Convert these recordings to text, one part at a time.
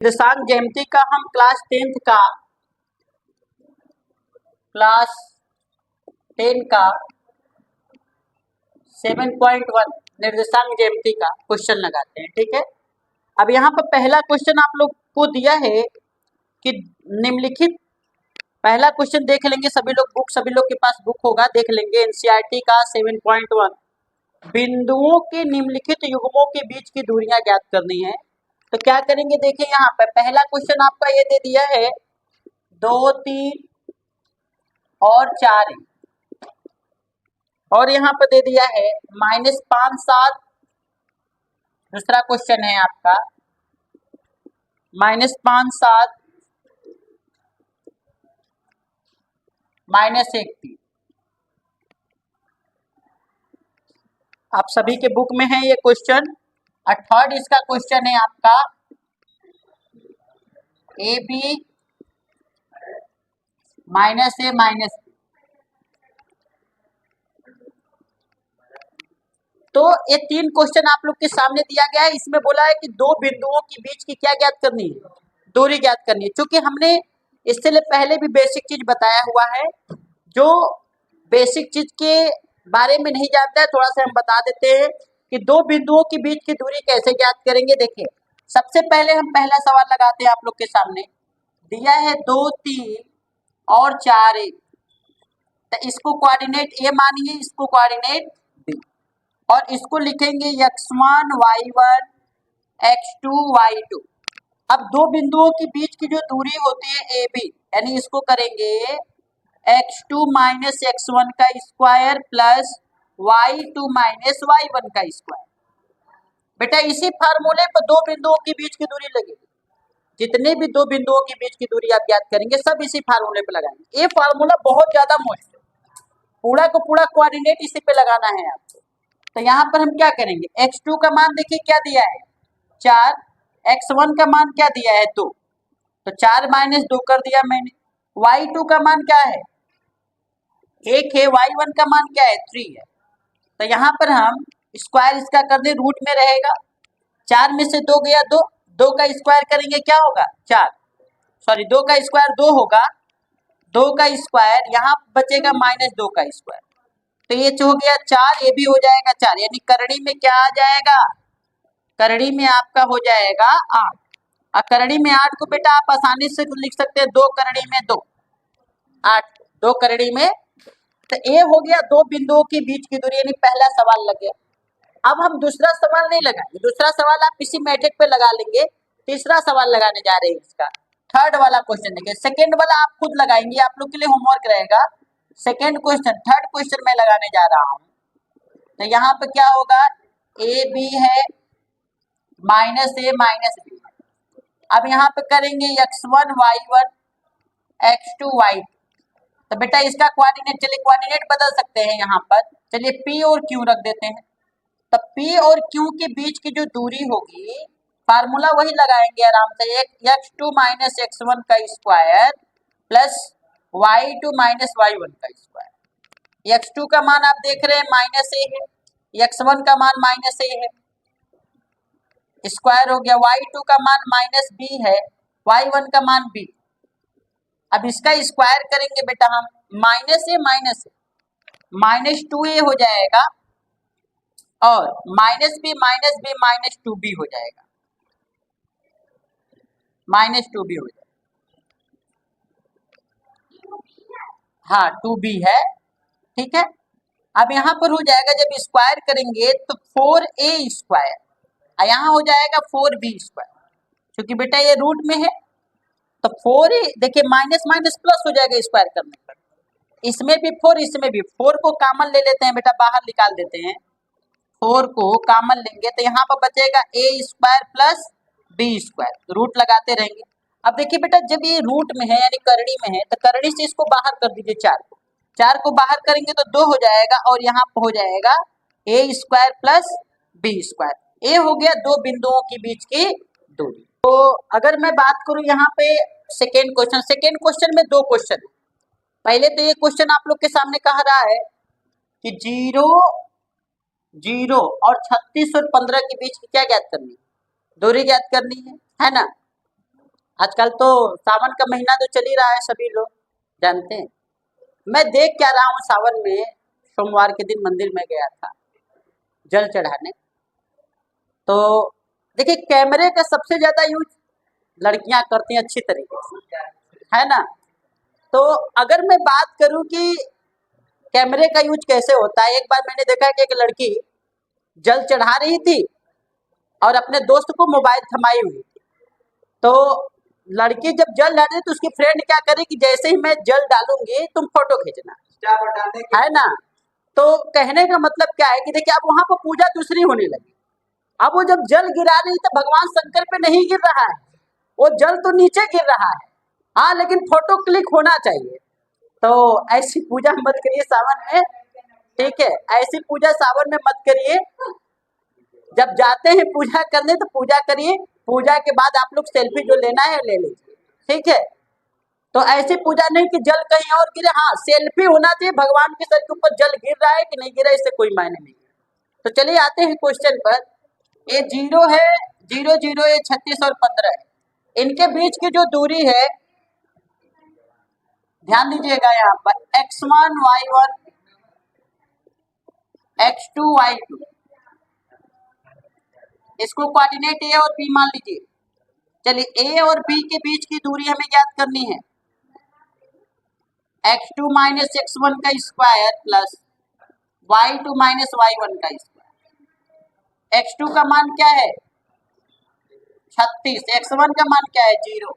निर्देशांक ज्यामिति का हम क्लास 10 का 7.1 निर्देशांक ज्यामिति का क्वेश्चन लगाते हैं। ठीक है, अब यहाँ पर पहला क्वेश्चन आप लोग को दिया है कि निम्नलिखित, पहला क्वेश्चन देख लेंगे सभी लोग के पास बुक होगा, देख लेंगे एनसीईआरटी का 7.1 बिंदुओं के निम्नलिखित युग्मों के बीच की दूरियां ज्ञात करनी है। तो क्या करेंगे, देखिए यहाँ पे पहला क्वेश्चन आपका ये दे दिया है 2, 3 और 4 और यहाँ पे दे दिया है -5, 7। दूसरा क्वेश्चन है आपका -5, 7 -1, 3। आप सभी के बुक में है ये क्वेश्चन। और थर्ड इसका क्वेश्चन है आपका AB -A -B। तो ये 3 क्वेश्चन आप लोग के सामने दिया गया है। इसमें बोला है कि दो बिंदुओं के बीच की क्या ज्ञात करनी है, दूरी ज्ञात करनी है। क्योंकि हमने इससे पहले भी बेसिक चीज बताया हुआ है, जो बेसिक चीज के बारे में नहीं जानता है थोड़ा सा हम बता देते हैं कि दो बिंदुओं के बीच की दूरी कैसे ज्ञात करेंगे। देखिए सबसे पहले हम पहला सवाल लगाते हैं, आप लोग के सामने दिया है 2, 3 और 4 तो इसको कोऑर्डिनेट ए मानिए, इसको कोऑर्डिनेट बी, और इसको लिखेंगे x1 y1 x2 y2। अब दो बिंदुओं के बीच की जो दूरी होती है AB, यानी इसको करेंगे x2 माइनस x1 का square plus y2 minus y1 का स्क्वायर। बेटा इसी फार्मूले पर दो बिंदुओं के बीच की दूरी लगेगी। जितने भी दो बिंदुओं के बीच की दूरी आप ज्ञात करेंगे सब इसी फार्मूले पे लगाएंगे। ये फार्मूला बहुत ज्यादा मोस्ट है, पूरा को पूरा कोऑर्डिनेट इसी पे लगाना है आपको। तो यहाँ पर हम क्या करेंगे, x2 का मान देखिए क्या दिया है 4, x1 का मान क्या दिया है 2, तो 4 माइनस 2 कर दिया मैंने। y2 का मान क्या है 1 है, y1 का मान क्या है 3 है। तो यहाँ पर हम स्क्वायर इसका कर दे, रूट में रहेगा, 4 में से 2 गया 2, 2 का स्क्वायर करेंगे क्या होगा 4, सॉरी 2 का स्क्वायर 2 होगा, 2 का स्क्वायर यहाँ बचेगा -2 का स्क्वायर, तो ये हो गया 4, ये भी हो जाएगा 4, यानी करड़ी में क्या आ जाएगा, करड़ी में आपका हो जाएगा 8। और करड़ी में 8 को बेटा आप आसानी से लिख सकते हैं 2 करड़ी में 2 8, 2 करड़ी में। तो ये हो गया दो बिंदुओं के बीच की दूरी, यानी पहला सवाल लग गया। अब हम दूसरा सवाल नहीं लगाएंगे, दूसरा सवाल आप इसी मैट्रिक पे लगा लेंगे। तीसरा सवाल लगाने जा रहे हैं इसका, थर्ड वाला क्वेश्चन देखिए, सेकंड वाला आप खुद लगाएंगे, आप लोग के लिए होमवर्क रहेगा। सेकंड क्वेश्चन, थर्ड क्वेश्चन मैं लगाने जा रहा हूं। तो यहाँ पे क्या होगा, ए बी है -a -b। अब यहाँ पे करेंगे x1 y1 x2 y2। तो बेटा इसका कोऑर्डिनेट, चलिए कोऑर्डिनेट बदल सकते हैं यहाँ पर, चलिए p और q रख देते हैं। तो p और q के बीच की जो दूरी होगी, फार्मूला वही लगाएंगे आराम से, x2 माइनस x1 का square plus y2 minus y1 का स्क्वायर। x2 का मान आप देख रहे हैं -a है, x1 का मान -a है, स्क्वायर हो गया, y2 का मान -b है, y1 का मान b। अब इसका स्क्वायर करेंगे बेटा हम, -2a हो जाएगा और -b -2b हो जाएगा, -2b हो जाएगा, हाँ 2b है, ठीक है। अब यहाँ पर हो जाएगा, जब स्क्वायर करेंगे तो 4a स्क्वायर, यहाँ हो जाएगा 4b स्क्वायर, क्योंकि बेटा ये रूट में है। तो 4a देखिए माइनस माइनस प्लस हो जाएगा स्क्वायर करने पर, इसमें भी 4 इसमें भी 4 को कॉमन ले लेते हैं बेटा, बाहर निकाल देते हैं, 4 को कॉमन लेंगे तो यहाँ पर बचेगा a square plus b square, root लगाते रहेंगे। अब देखिए बेटा जब ये रूट में है यानी करड़ी में है, तो करड़ी से इसको बाहर कर दीजिए, 4 को बाहर करेंगे तो 2 हो जाएगा, और यहाँ पर हो जाएगा a square plus b square. ये हो गया दो बिंदुओं के बीच की दूरी। तो अगर मैं बात करूं यहाँ पे सेकेंड क्वेश्चन में दो क्वेश्चन, पहले तो ये क्वेश्चन आप लोग के सामने कह रहा है कि 0, 0 और 36 और 15 के बीच की क्या ज्ञात करनी है, दूरी ज्ञात करनी है ना। आजकल तो सावन का महीना तो चल ही रहा है, सभी लोग जानते हैं। मैं देख क्या रहा हूँ, सावन में सोमवार के दिन मंदिर में गया था जल चढ़ाने। तो देखिए, कैमरे का सबसे ज्यादा यूज लड़कियां करती हैं अच्छी तरीके से, है ना। तो अगर मैं बात करूं कि कैमरे का यूज कैसे होता है, एक बार मैंने देखा कि एक लड़की जल चढ़ा रही थी और अपने दोस्त को मोबाइल थमाई हुई थी। तो लड़की जब जल डाल रही तो उसकी फ्रेंड क्या करे कि जैसे ही मैं जल डालूंगी तुम फोटो खींचना, है ना। तो कहने का मतलब क्या है कि देखिए, अब वहां पर पूजा दूसरी होने लगी। अब वो जब जल गिरा रही तो भगवान शंकर पे नहीं गिर रहा है, वो जल तो नीचे गिर रहा है। हाँ, लेकिन फोटो क्लिक होना चाहिए। तो ऐसी पूजा मत करिए सावन में, ठीक है। ऐसी पूजा सावन में मत करिए। जब जाते हैं पूजा करने तो पूजा करिए, पूजा के बाद आप लोग सेल्फी जो लेना है ले लीजिए, ठीक है। तो ऐसी पूजा नहीं कि जल कहीं और गिरे। हाँ, सेल्फी होना चाहिए, भगवान के सर के ऊपर जल गिर रहा है कि नहीं गिरा इससे कोई मायने नहीं। तो चलिए आते हैं क्वेश्चन पर। ये 0 है, 0 0, ये 36 और 15 है। इनके बीच की जो दूरी है, ध्यान दीजिएगा यहाँ पर x1 y1 x2 y2, इसको कोऑर्डिनेट ए और बी मान लीजिए। चलिए, ए और बी के बीच की दूरी हमें ज्ञात करनी है। x2 माइनस x1 का square plus y2 minus y1 का स्क्वायर। x2 का मान क्या है 36, x1 का मान क्या है 0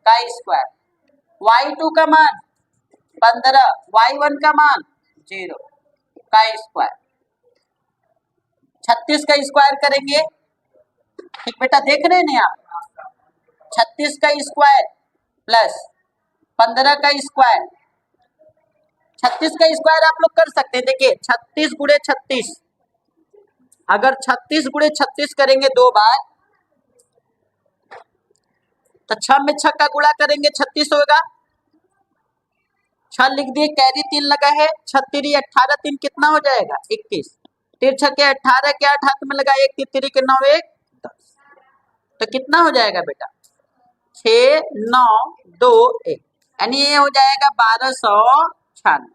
का स्क्वायर, y2 का मान 15, y1 का मान 0 का स्क्वायर। 36 का स्क्वायर करेंगे, ठीक बेटा, देख रहे हैं नहीं आप। 36 का स्क्वायर प्लस 15 का स्क्वायर। 36 का स्क्वायर आप लोग कर सकते हैं। देखिए, 36 गुणे 36, अगर 36 गुणे 36 करेंगे 2 बार तो 6 में 6 का गुणा करेंगे 36 होगा। 6 लिख दिए, कैरी 3 लगा है, 6 3 18, 3 कितना हो जाएगा 21, 3 6 के 18 के 8 हाथ में लगा, 1 3 3 के 9 1 10, तो कितना हो जाएगा बेटा 6 9 2 1, यानी ये हो जाएगा 1296।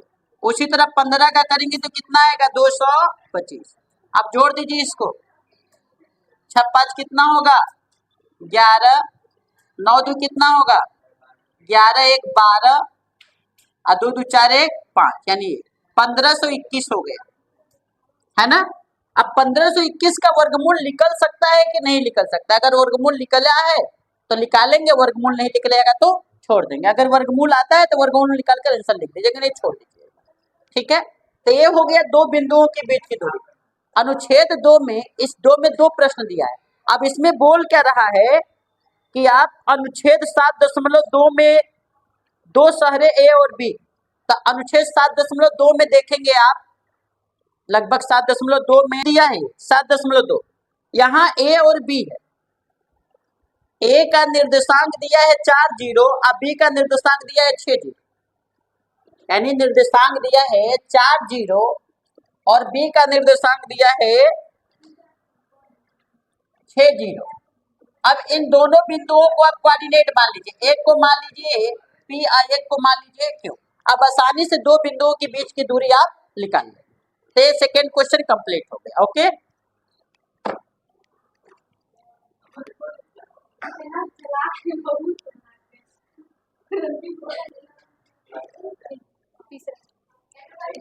उसी तरह 15 का करेंगे तो कितना आएगा 225। अब जोड़ दीजिए इसको, 6 5 कितना होगा 11, 9 2 कितना होगा 11 1 12 और 2 2 4 1 5, यानी 1521 हो गया, है ना। अब 1521 का वर्गमूल निकल सकता है कि नहीं निकल सकता। अगर वर्गमूल निकला है तो निकालेंगे, वर्गमूल नहीं निकलेगा तो छोड़ देंगे। अगर वर्गमूल आता है तो वर्गमूल निकाल कर आंसर लिख दीजिएगा, नहीं छोड़ दीजिएगा, ठीक है। तो ये हो गया दो बिंदुओं के बीच की दूरी। अनुच्छेद 2 में, इस 2 में 2 प्रश्न दिया है। अब इसमें बोल क्या रहा है कि आप अनुच्छेद 7.2 में 2 शहरें ए और बी, तो अनुच्छेद 7.2 में देखेंगे आप, लगभग 7.2 में दिया है 7.2, यहाँ ए और बी है। ए का निर्देशांक दिया है 4 0 और बी का निर्देशांक दिया है 6 0, यानी निर्देशांक दिया है 4 0 और बी का निर्देशांक दिया है 6 0। अब इन दोनों बिंदुओं को आप कोऑर्डिनेट मान लीजिए, एक को मान लीजिए पी और एक को मान लीजिए क्यू। अब आसानी से दो बिंदुओं के बीच की दूरी आप निकाल लें। तो सेकेंड क्वेश्चन कंप्लीट हो गया। ओके,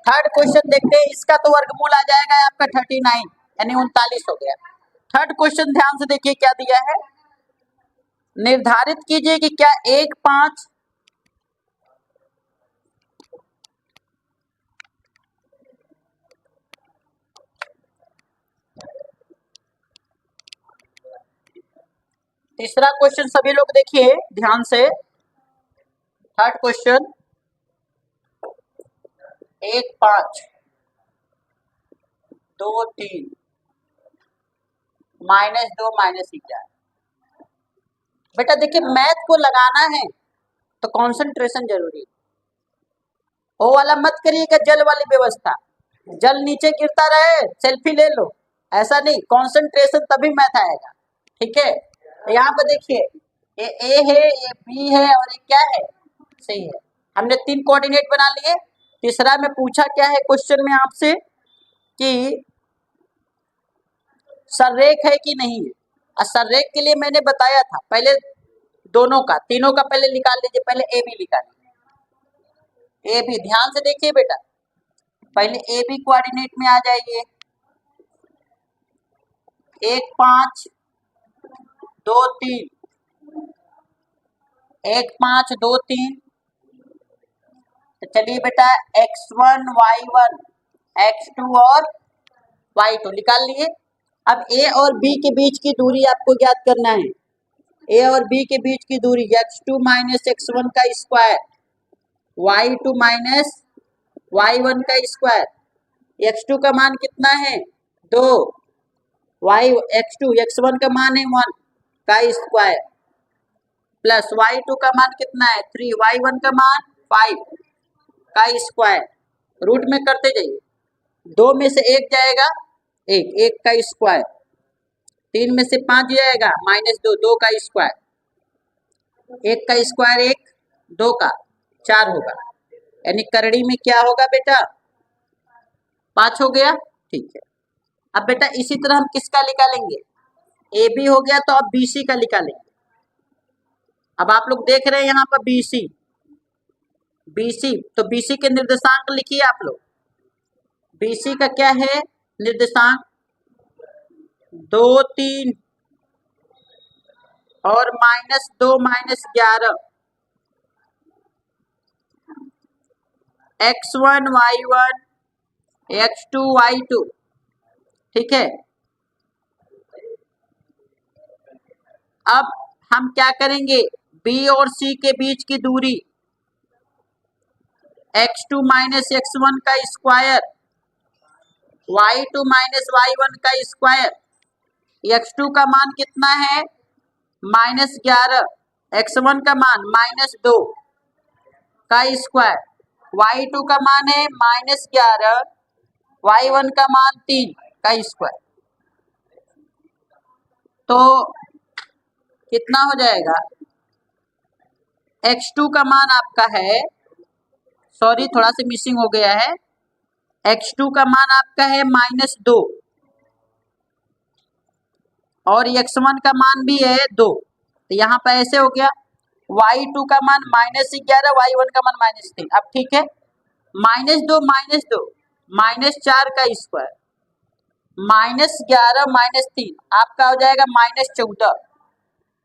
थर्ड क्वेश्चन देखते हैं। इसका तो वर्गमूल आ जाएगा आपका 39, यानी 39 हो गया। थर्ड क्वेश्चन ध्यान से देखिए क्या दिया है। निर्धारित कीजिए कि क्या 1 5 तीसरा क्वेश्चन सभी लोग देखिए ध्यान से। Third question 1 5 2 3 -2 -11। बेटा देखिए, मैथ को लगाना है तो कंसंट्रेशन जरूरी है। वो वाला मत करिएगा, जल वाली व्यवस्था, जल नीचे गिरता रहे सेल्फी ले लो, ऐसा नहीं। कंसंट्रेशन तभी मैथ आएगा, ठीक है। यहाँ पे देखिए ए है, ये बी है और ये क्या है, सही है। हमने 3 कोऑर्डिनेट बना लिए। तीसरा में पूछा क्या है क्वेश्चन में आपसे कि सररेख है कि नहीं है। और सररेख के लिए मैंने बताया था पहले दोनों का, तीनों का पहले निकाल लीजिए। पहले ए बी निकालिए, ए बी ध्यान से देखिए बेटा, पहले ए बी कोऑर्डिनेट में आ जाइए। 1 5 2 3, 1 5 2 3। तो चलिए बेटा x1 y1 x2 और y2 निकाल लिए। अब a और b के बीच की दूरी आपको ज्ञात करना है। a और b के बीच की दूरी x2 माइनस x1 का स्क्वायर, y2 माइनस y1 का स्क्वायर। x2 का मान कितना है 2, x1 का मान है 1 का स्क्वायर, प्लस y2 का मान कितना है 3, y1 का मान 5 का स्क्वायर। रूट में करते जाइए, 2 में से 1 जाएगा 1 का स्क्वायर, 3 में से 5 जाएगा -2 2 का स्क्वायर, 1 का स्क्वायर 1, 2 का 4 होगा। यानी करड़ी में क्या होगा बेटा 5 हो गया। ठीक है, अब बेटा इसी तरह हम किसका निकालेंगे, ए बी हो गया तो अब बी सी का निकालेंगे। अब आप लोग देख रहे हैं यहाँ पर बी सी, तो बी सी के निर्देशांक लिखिए आप लोग। बी सी का क्या है निर्देशांक 2 3 और -2 -11, x1 y1 x2 y2। ठीक है, अब हम क्या करेंगे, b और c के बीच की दूरी x2 माइनस x1 का स्क्वायर, y2 माइनस y1 का स्क्वायर। x2 का मान कितना है -11, x1 का मान -2 का स्क्वायर, y2 का मान है -11, y1 का मान 3 का स्क्वायर। तो कितना हो जाएगा, x2 का मान आपका है, सॉरी थोड़ा सा मिसिंग हो गया है, x2 का मान आपका है -2 और x1 का मान भी है 2। तो यहाँ पर ऐसे हो गया, y2 का मान -11, y1 का मान -3। अब ठीक है, -2 -4 का स्क्वायर, -11 -3 आपका हो जाएगा -14,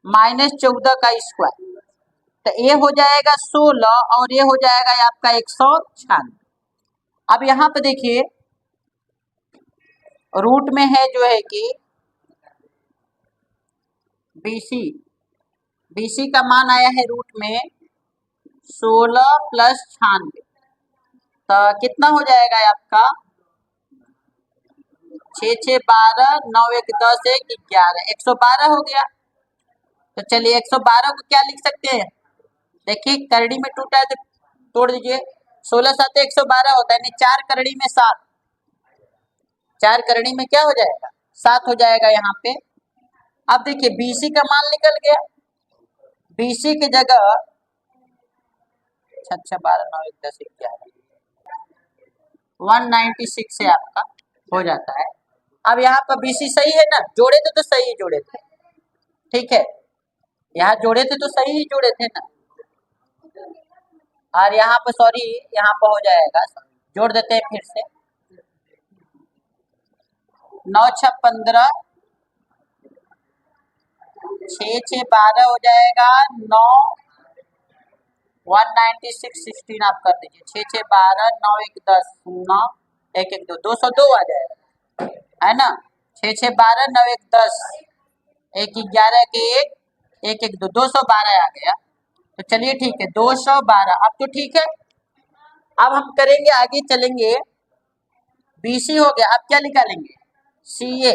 -14 का स्क्वायर। तो ये हो जाएगा 16 और ये हो जाएगा आपका 196। अब यहाँ पे देखिए रूट में है जो है कि BC का मान आया है रूट में 16 + 96। तो कितना हो जाएगा आपका 6 6 12 9 1 10 1 11, 112 हो गया। तो चलिए 112 को क्या लिख सकते हैं, देखिए करड़ी में टूटा है तो तोड़ दीजिए, 16 7 112 होता है, यानी 4 करड़ी में 7, 4 करड़ी में क्या हो जाएगा 7 हो जाएगा यहाँ पे। अब देखिए BC का मान निकल गया, BC की जगह 6 6 12 9 1 10 11 196 से आपका हो जाता है। अब यहाँ पर BC सही है ना, जोड़े थे तो सही जोड़े थे, ठीक है, यहाँ जोड़े थे तो सही ही जोड़े थे ना। और यहाँ पर सॉरी यहाँ पर हो जाएगा, जोड़ देते हैं फिर से, 9 6 15 6 6 12 हो जाएगा, 9 196 16 आप कर दीजिए, 6 6 12 9 1 10 9 1 1 2 202 आ जाएगा, है ना। 6 6 12 9 1 10 1 11 के 1 1 1 2 212 आ गया। तो चलिए ठीक है 212, अब तो ठीक है। अब हम करेंगे आगे चलेंगे, BC हो गया, अब क्या निकालेंगे CA।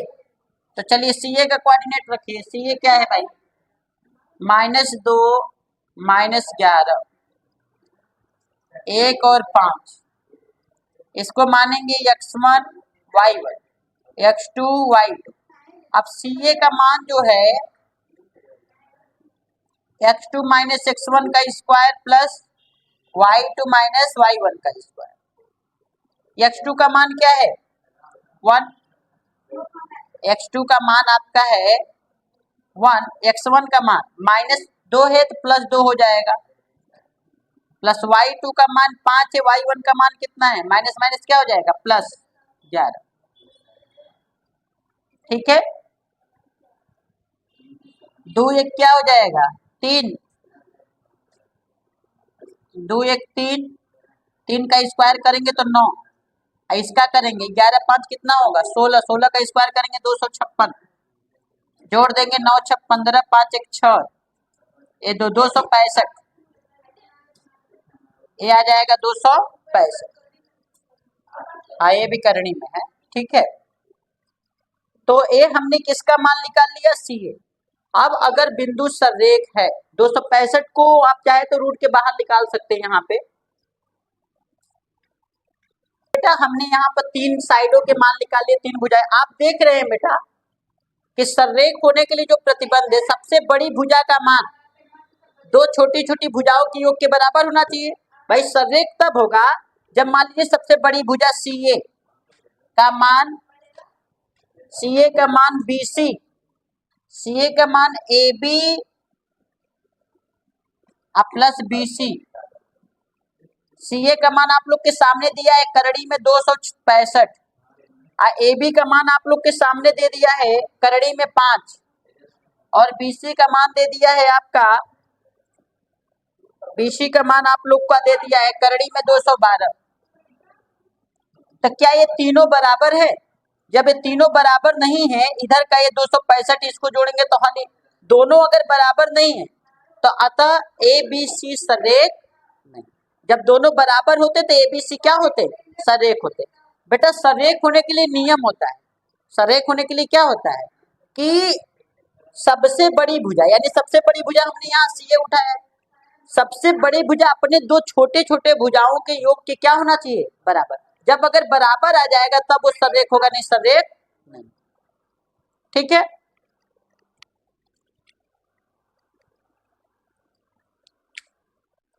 तो चलिए CA का कोऑर्डिनेट रखिए, CA क्या है भाई -2 -11 1 और 5, इसको मानेंगे x1 y1 x2 y2। अब CA का मान जो है x2 माइनस x1 का square plus y2 minus y1 का स्क्वायर। x2 का मान क्या है 1, x2 का मान आपका है 1, x1 का मान -2 है तो +2 हो जाएगा, प्लस y2 का मान 5 है, y1 का मान कितना है माइनस माइनस क्या हो जाएगा +11। ठीक है, 2 1 क्या हो जाएगा 3, 2 1 3, 3 का स्क्वायर करेंगे तो 9, इसका करेंगे 11 5 कितना होगा 16, 16 का स्क्वायर करेंगे 256, जोड़ देंगे 9 6 15, 5 1 6, ये 265, ये आ जाएगा 265। हाँ ये भी करनी में है। ठीक है, तो ए हमने किसका मान निकाल लिया सी ए। अब अगर बिंदु संरेख है 265 को आप चाहे तो रूट के बाहर निकाल सकते हैं। यहाँ पे बेटा हमने यहाँ पर 3 साइडों के मान निकाल लिए, 3 भुजाएं। आप देख रहे हैं बेटा कि संरेख होने के लिए जो प्रतिबंध है, सबसे बड़ी भुजा का मान 2 छोटी छोटी भुजाओं के योग के बराबर होना चाहिए। भाई संरेख तब होगा जब मान लीजिए सबसे बड़ी भुजा सी ए का मान BC, CA का मान AB प्लस BC, CA का मान आप लोग के सामने दिया है करड़ी में 265, AB का मान आप लोग के सामने दे दिया है करड़ी में 5, और BC का मान दे दिया है आपका, BC का मान आप लोग का दे दिया है करड़ी में 212। तो क्या ये तीनों बराबर है? जब ये तीनों बराबर नहीं है, इधर का ये 265 इसको जोड़ेंगे तो हानि, दोनों अगर बराबर नहीं है तो अतः ABC संरेख नहीं। जब दोनों बराबर होते तो ABC क्या होते संरेख होते। बेटा संरेख होने के लिए नियम होता है, संरेख होने के लिए क्या होता है कि सबसे बड़ी भुजा, यानी सबसे बड़ी भुजा हमने यहाँ CA उठाया है, सबसे बड़ी भुजा अपने 2 छोटे छोटे भुजाओं के योग के क्या होना चाहिए बराबर। जब अगर बराबर आ जाएगा तब वो संरेख होगा, नहीं संरेख नहीं। ठीक है।